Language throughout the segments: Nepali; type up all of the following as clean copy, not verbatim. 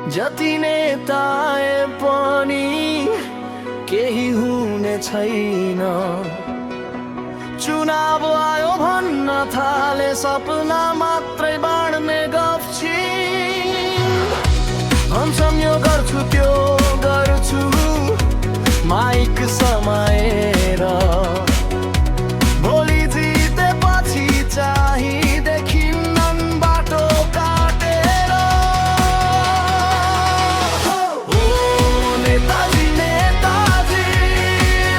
जति नेताए पनि केही हुने छैन। चुनाव आयो भन्न थाले सपना मात्रै बाँड्ने गफ छिन्। भन्छन् यो गर्छु त्यो गर्छु माइक समाएर, भोलि जितेपछि चाहिँ देखिन्नन् बाटो काटेर। ओ नेताजी नेताजी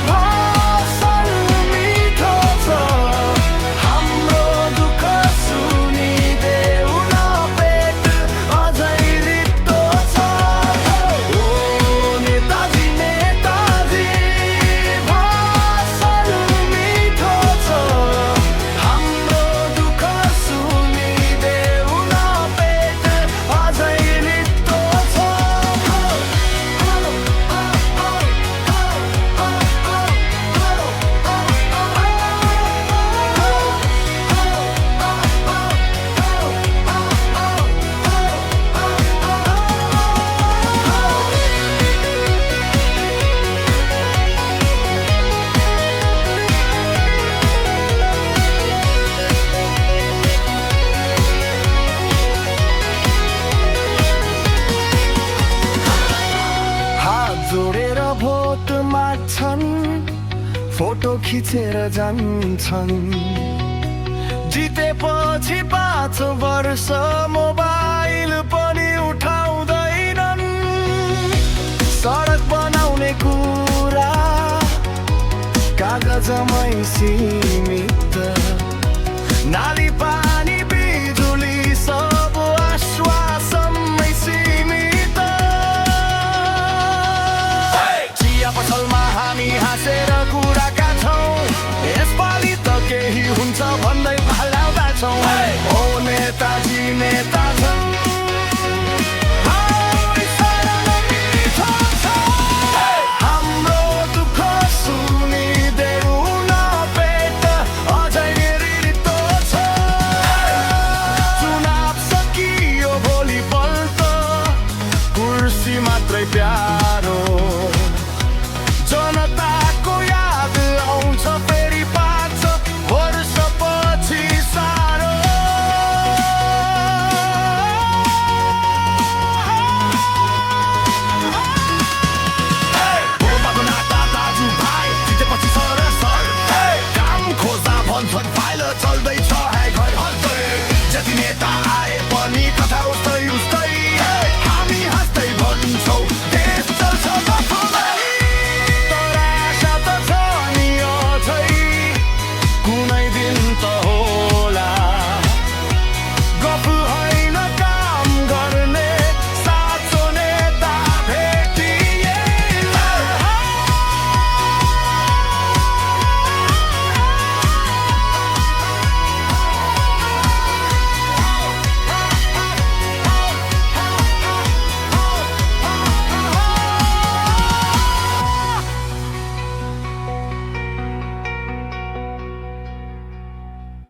भाषण मिठो छ, हाम्रो दुःख सुनिदेऊ न पेट अझै रित्तो छ। ओ नेताजी नेताजी भाषण मिठो छ, हाम्रो दुःख सुनिदेऊ न पेट अझै रित्तो छ। हात जोडेर भोट माग्छन्, फोटो खिचेर जान्छन्। जितेपछि 5 वर्ष मोबाइल पनि उठाउँदैनन्। सडक बनाउने कुरा कागजमै सीमित, नाली पानी बिजुली सब आश्वासनमै सीमित। चिया पसलमा हामी हाँसेर कुराका छौँ, यसपालि त केही हुन्छ भन्दै हल्लाउँदा छौँ।